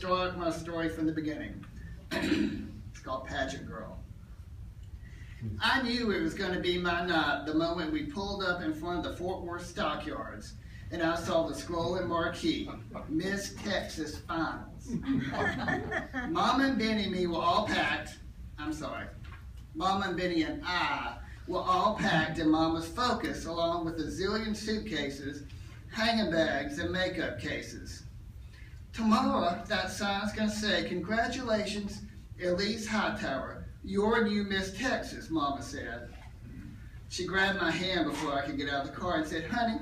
start my story from the beginning. It's called Pageant Girl. I knew it was going to be my night the moment we pulled up in front of the Fort Worth Stockyards and I saw the scrolling marquee, Miss Texas Finals. Mama and Benny and me were all packed. Mama and Benny and I were all packed in Mama's Focus along with a zillion suitcases, hanging bags, and makeup cases. Tomorrow, that sign's going to say, "Congratulations, Elise Hightower. You're new Miss Texas," Mama said. She grabbed my hand before I could get out of the car and said, "Honey,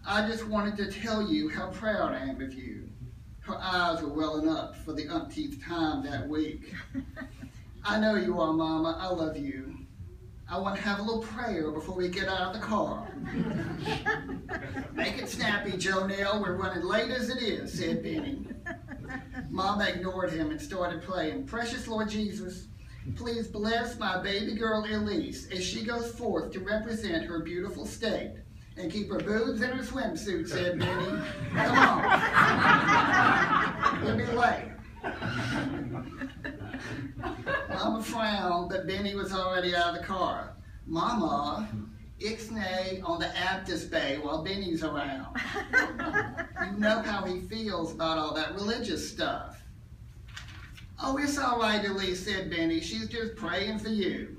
I just wanted to tell you how proud I am of you." Her eyes were welling up for the umpteenth time that week. "I know you are, Mama. I love you. I want to have a little prayer before we get out of the car." "Make it snappy, Joe Nell. We're running late as it is," said Benny. Mama ignored him and started praying. "Precious Lord Jesus, please bless my baby girl Elise as she goes forth to represent her beautiful state. And keep her boobs in her swimsuit," said Benny. "Come on. We'll be late." Mama frowned, but Benny was already out of the car. "Mama, ixnay on the Aptus Bay while Benny's around. You know how he feels about all that religious stuff." "Oh, it's all right, Elise," said Benny. "She's just praying for you."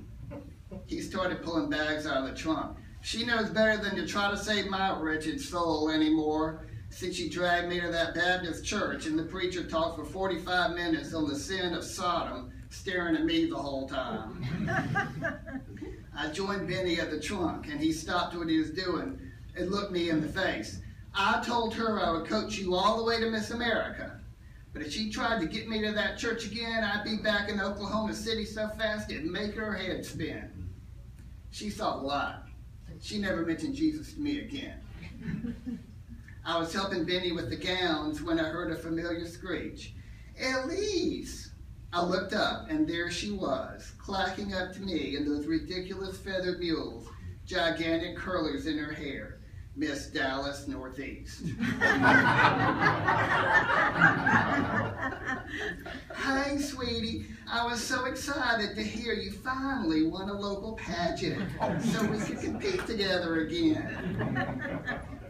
He started pulling bags out of the trunk. "She knows better than to try to save my wretched soul anymore, since she dragged me to that Baptist church and the preacher talked for 45 minutes on the sin of Sodom, staring at me the whole time." I joined Benny at the trunk, and he stopped what he was doing and looked me in the face. "I told her I would coach you all the way to Miss America. But if she tried to get me to that church again, I'd be back in Oklahoma City so fast it'd make her head spin." She saw the light. She never mentioned Jesus to me again. I was helping Benny with the gowns when I heard a familiar screech. "Elise!" I looked up, and there she was, clacking up to me in those ridiculous feathered mules, gigantic curlers in her hair. Miss Dallas Northeast. "Hey, sweetie, I was so excited to hear you finally won a local pageant so we could compete together again.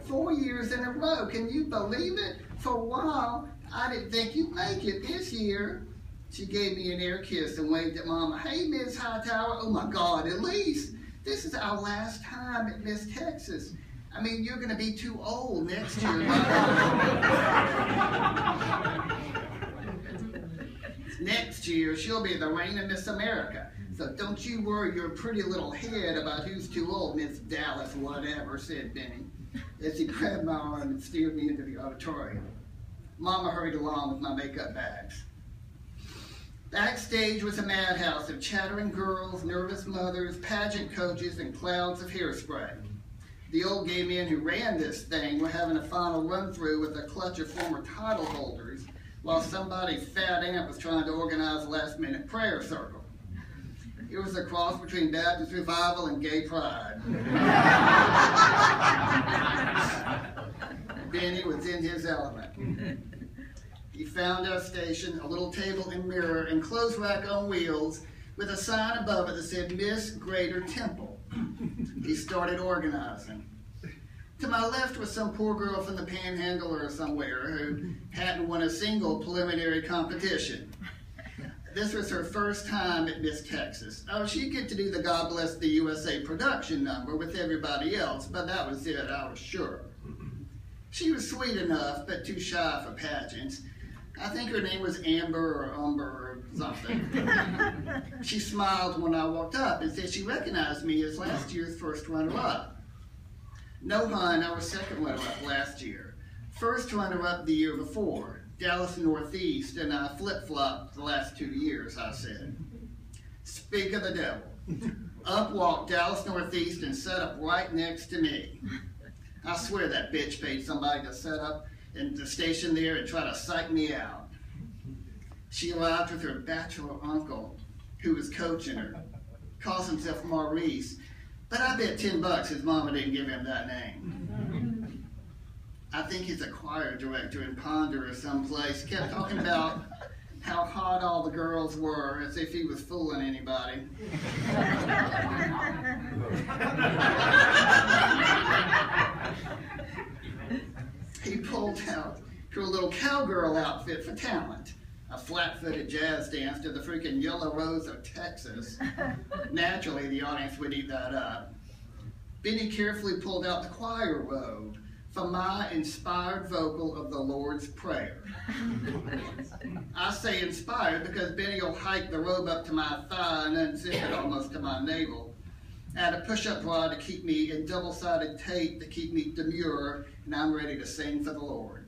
4 years in a row, can you believe it? For a while, I didn't think you'd make it this year." She gave me an air kiss and waved at Mama. "Hey, Miss Hightower, oh my God, Elise, this is our last time at Miss Texas. I mean, you're going to be too old next year." "Next year, she'll be the reign of Miss America. So don't you worry your pretty little head about who's too old, Miss Dallas whatever," said Benny, as he grabbed my arm and steered me into the auditorium. Mama hurried along with my makeup bags. Backstage was a madhouse of chattering girls, nervous mothers, pageant coaches, and clouds of hairspray. The old gay men who ran this thing were having a final run-through with a clutch of former title holders, while somebody's fat aunt was trying to organize a last-minute prayer circle. It was a cross between Baptist Revival and Gay Pride. Benny was in his element. He found our station, a little table and mirror and clothes rack on wheels with a sign above it that said Miss Greater Temple. He started organizing. To my left was some poor girl from the Panhandle or somewhere who hadn't won a single preliminary competition. This was her first time at Miss Texas. Oh, she'd get to do the God Bless the USA production number with everybody else, but that was it, I was sure. She was sweet enough, but too shy for pageants. I think her name was Amber or Umber or something. She smiled when I walked up and said she recognized me as last year's first runner-up. "No, hon, I was second runner-up last year. First runner-up the year before. Dallas Northeast, and I flip-flopped the last 2 years," I said. Speak of the devil. Up walked Dallas Northeast and sat up right next to me. I swear that bitch paid somebody to set up in the station there and try to psych me out. She arrived with her bachelor uncle, who was coaching her. Calls himself Maurice, but I bet $10 his mama didn't give him that name. I think he's a choir director in Ponder or someplace. Kept talking about hot all the girls were, as if he was fooling anybody. He pulled out to a little cowgirl outfit for talent. A flat-footed jazz dance to the freaking Yellow Rose of Texas. Naturally, the audience would eat that up. Benny carefully pulled out the choir robe for my inspired vocal of the Lord's Prayer. I say inspired because Benny will hike the robe up to my thigh and unzip it almost to my navel. Add a push-up bra to keep me in double-sided tape to keep me demure, and I'm ready to sing for the Lord.